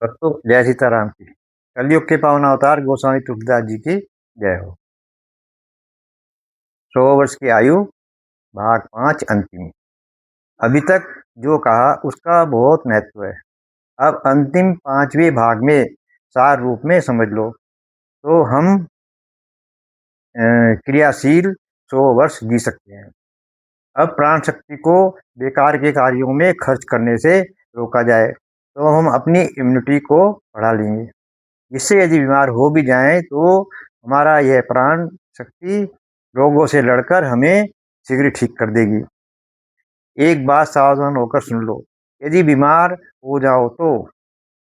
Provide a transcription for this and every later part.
सत्तु जय सीताराम की। कलयुग के पावन अवतार गोस्वामी तुलसीदास जी की जय हो। 100 वर्ष की आयु भाग 5 अंतिम। अभी तक जो कहा उसका बहुत महत्व है। अब अंतिम 5वें भाग में सार रूप में समझ लो तो हम क्रियाशील 100 वर्ष जी सकते हैं। अब प्राण शक्ति को बेकार के कार्यों में खर्च करने से रोका जाए तो हम अपनी इम्यूनिटी को बढ़ा लेंगे, जिससे यदि बीमार हो भी जाएं तो हमारा यह प्राण शक्ति रोगों से लड़कर हमें शीघ्र ठीक कर देगी। एक बात सावधान होकर सुन लो, यदि बीमार हो जाओ तो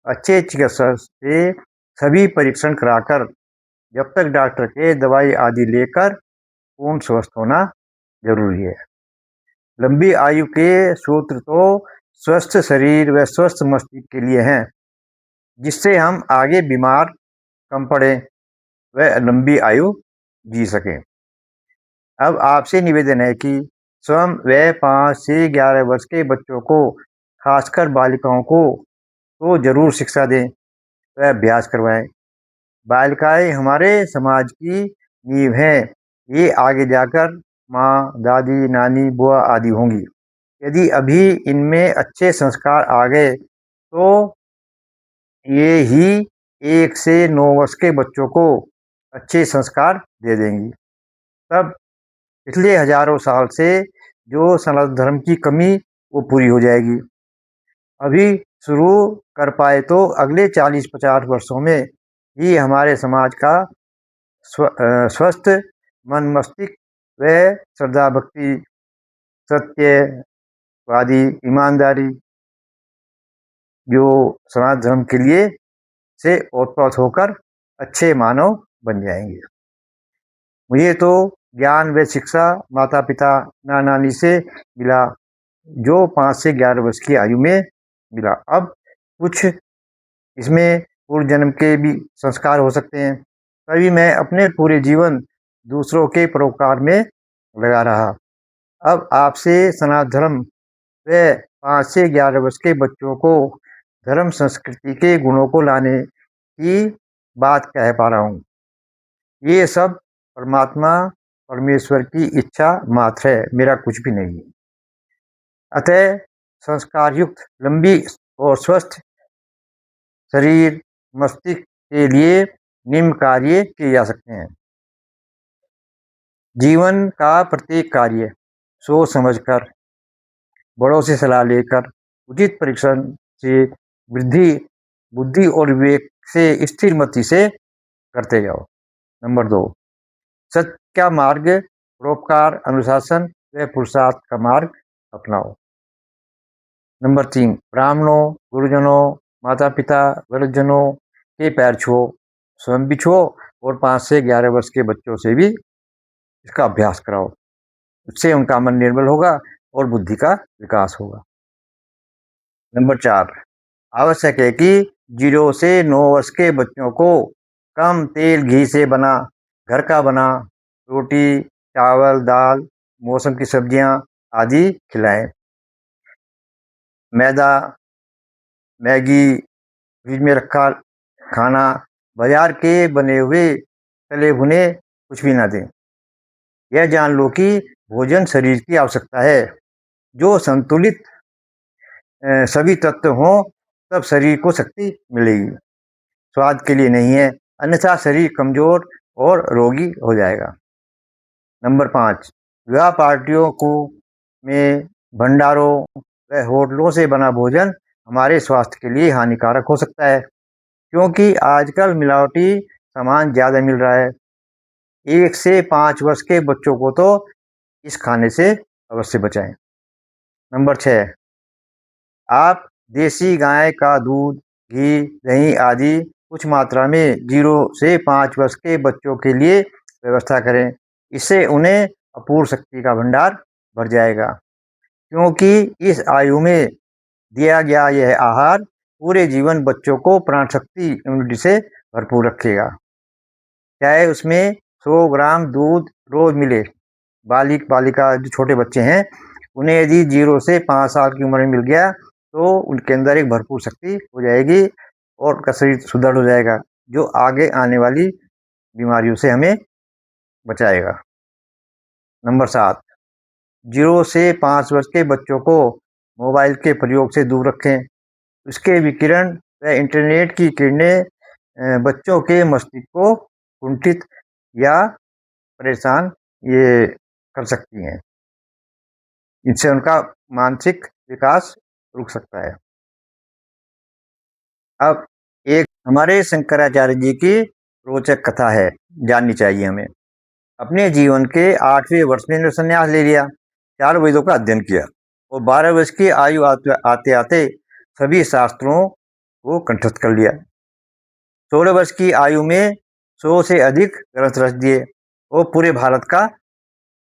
अच्छे चिकित्सक से सभी परीक्षण कराकर जब तक डॉक्टर के दवाई आदि लेकर पूर्ण स्वस्थ होना जरूरी है। लंबी आयु के सूत्र तो स्वस्थ शरीर व स्वस्थ मस्तिष्क के लिए हैं, जिससे हम आगे बीमार कम पड़े व लंबी आयु जी सकें। अब आपसे निवेदन है कि स्वयं व 5 से 11 वर्ष के बच्चों को, खासकर बालिकाओं को तो जरूर शिक्षा दें व अभ्यास करवाएं। बालिकाएं हमारे समाज की नींव हैं। ये आगे जाकर माँ, दादी, नानी, बुआ आदि होंगी। यदि अभी इनमें अच्छे संस्कार आ गए तो ये ही 1 से 9 वर्ष के बच्चों को अच्छे संस्कार दे देंगी। तब पिछले हजारों साल से जो सनातन धर्म की कमी वो पूरी हो जाएगी। अभी शुरू कर पाए तो अगले 40-50 वर्षों में ही हमारे समाज का स्वस्थ मन, मस्तिष्क व श्रद्धा, भक्ति, सत्यवादी, ईमानदारी जो सनातन धर्म के लिए से ओतप्रोत होकर अच्छे मानव बन जाएंगे। मुझे तो ज्ञान व शिक्षा माता पिता, नाना नानी से मिला, जो 5 से 11 वर्ष की आयु में मिला। अब कुछ इसमें पूर्व जन्म के भी संस्कार हो सकते हैं, तभी मैं अपने पूरे जीवन दूसरों के परोपकार में लगा रहा। अब आपसे सनातन धर्म व 5 से 11 वर्ष के बच्चों को धर्म संस्कृति के गुणों को लाने की बात कह पा रहा हूँ। ये सब परमात्मा परमेश्वर की इच्छा मात्र है, मेरा कुछ भी नहीं है। अतः संस्कार युक्त लंबी और स्वस्थ शरीर मस्तिष्क के लिए निम्न कार्य किए जा सकते हैं। जीवन का प्रत्येक कार्य सोच समझकर, बड़ों से सलाह लेकर, उचित परीक्षण से, वृद्धि बुद्धि और विवेक से, स्थिर मति से करते जाओ। नंबर 2, सत्य का मार्ग, परोपकार, अनुशासन व पुरुषार्थ का मार्ग अपनाओ। नंबर 3, ब्राह्मणों, गुरुजनों, माता पिता, वृद्धजनों के पैर छुओ, स्वयं भी छुओ और 5 से 11 वर्ष के बच्चों से भी इसका अभ्यास कराओ। इससे उनका मन निर्मल होगा और बुद्धि का विकास होगा। नंबर 4, आवश्यक है कि 0 से 9 वर्ष के बच्चों को कम तेल घी से बना, घर का बना रोटी, चावल, दाल, मौसम की सब्जियां आदि खिलाएं। मैदा, मैगी, फ्रिज में रखा खाना, बाजार के बने हुए तले भुने कुछ भी ना दें। यह जान लो कि भोजन शरीर की आवश्यकता है। जो संतुलित सभी तत्व हों तब शरीर को शक्ति मिलेगी, स्वाद के लिए नहीं है, अन्यथा शरीर कमजोर और रोगी हो जाएगा। नंबर 5, विवाह पार्टियों को में भंडारों व होटलों से बना भोजन हमारे स्वास्थ्य के लिए हानिकारक हो सकता है, क्योंकि आजकल मिलावटी सामान ज़्यादा मिल रहा है। 1 से 5 वर्ष के बच्चों को तो इस खाने से अवश्य बचाएं। नंबर 6, आप देसी गाय का दूध, घी, दही आदि कुछ मात्रा में 0 से 5 वर्ष के बच्चों के लिए व्यवस्था करें। इससे उन्हें अपूर्व शक्ति का भंडार भर जाएगा, क्योंकि इस आयु में दिया गया यह आहार पूरे जीवन बच्चों को प्राण शक्ति इम्यूनिटी से भरपूर रखेगा। चाहे उसमें 100 ग्राम दूध रोज मिले। बालिका जो छोटे बच्चे हैं उन्हें यदि 0 से 5 साल की उम्र में मिल गया तो उनके अंदर एक भरपूर शक्ति हो जाएगी और उनका शरीर सुदृढ़ हो जाएगा, जो आगे आने वाली बीमारियों से हमें बचाएगा। नंबर 7, 0 से 5 वर्ष के बच्चों को मोबाइल के प्रयोग से दूर रखें। इसके विकिरण व इंटरनेट की किरणें बच्चों के मस्तिष्क को कुंठित या परेशान ये कर सकती हैं। इससे उनका मानसिक विकास रुक सकता है। अब एक हमारे शंकराचार्य जी की रोचक कथा है, जाननी चाहिए हमें। अपने जीवन के 8वें वर्ष में इन्होंने संन्यास ले लिया, 4 वेदों का अध्ययन किया और 12 वर्ष की आयु आते आते सभी शास्त्रों को कंठस्थ कर लिया। 16 वर्ष की आयु में 100 से अधिक ग्रंथ रच दिए और पूरे भारत का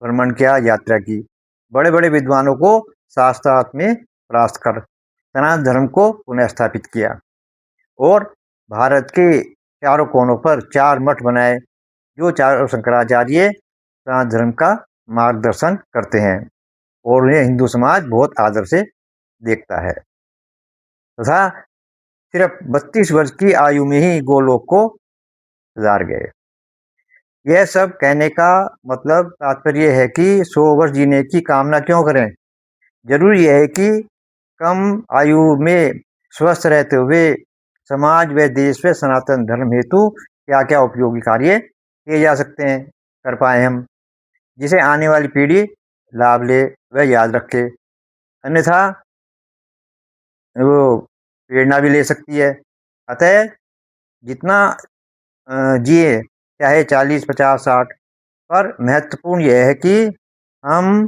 भ्रमण किया, यात्रा की। बड़े बड़े विद्वानों को शास्त्रार्थ में परास्त कर सनातन धर्म को पुनः स्थापित किया और भारत के चारों कोनों पर 4 मठ बनाए, जो चारों शंकराचार्य सनातन धर्म का मार्गदर्शन करते हैं और उन्हें हिंदू समाज बहुत आदर से देखता है। तथा सिर्फ 32 वर्ष की आयु में ही गोलोक को सुधार गए। यह सब कहने का मतलब तात्पर्य है कि 100 वर्ष जीने की कामना क्यों करें। जरूरी है कि कम आयु में स्वस्थ रहते हुए समाज व देश व सनातन धर्म हेतु क्या क्या उपयोगी कार्य किए जा सकते हैं, कर पाए हम, जिसे आने वाली पीढ़ी लाभ ले व याद रखे। अन्यथा वो प्रेरणा भी ले सकती है। अतः जितना जिए, चाहे 40, 50, 60, पर महत्वपूर्ण यह है कि हम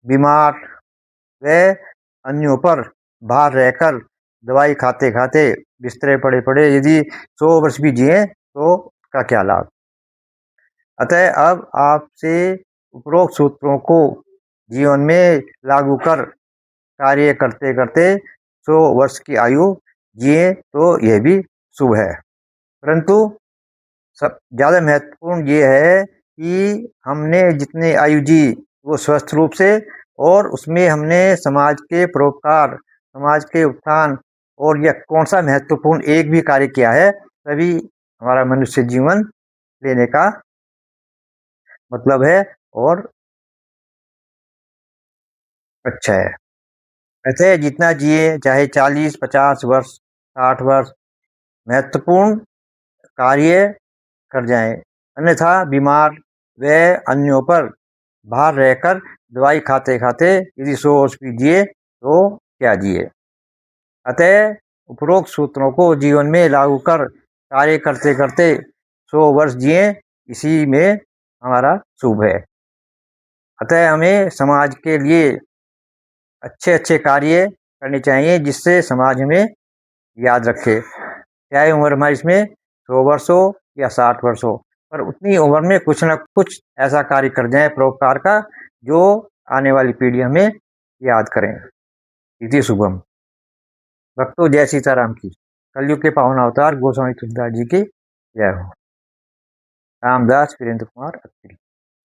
बीमार व अन्यों पर भार रहकर दवाई खाते खाते बिस्तरे पड़े पड़े यदि 100 वर्ष भी जिए तो उसका क्या लाभ। अतः अब आपसे उपरोक्त सूत्रों को जीवन में लागू कर कार्य करते करते 100 वर्ष की आयु जिए तो यह भी शुभ है। परंतु सब ज़्यादा महत्वपूर्ण ये है कि हमने जितने आयु जी वो स्वस्थ रूप से, और उसमें हमने समाज के परोपकार, समाज के उत्थान और यह कौन सा महत्वपूर्ण एक भी कार्य किया है, तभी हमारा मनुष्य जीवन लेने का मतलब है और अच्छा है। ऐसे जितना जिए, चाहे 40, 50 वर्ष, 60 वर्ष, महत्वपूर्ण कार्य कर जाएं। अन्यथा बीमार व अन्यों पर भार रहकर दवाई खाते खाते यदि 100 वर्ष भी जिए तो क्या जिए। अतः उपरोक्त सूत्रों को जीवन में लागू कर कार्य करते करते 100 वर्ष जिए, इसी में हमारा शुभ है। अतः हमें समाज के लिए अच्छे अच्छे कार्य करने चाहिए जिससे समाज हमें याद रखे, चाहे उम्र हमारी इसमें 100 वर्ष हो या 60 वर्ष हो, पर उतनी उम्र में कुछ न कुछ ऐसा कार्य कर जाए परोपकार का जो आने वाली पीढ़ी हमें याद करें। इति शुभम। भक्तों, जय सीताराम की। कलयुग के पावन अवतार गोस्वामी तुलसीदास जी की जय हो। रामदास वीरेंद्र कुमार अत्री।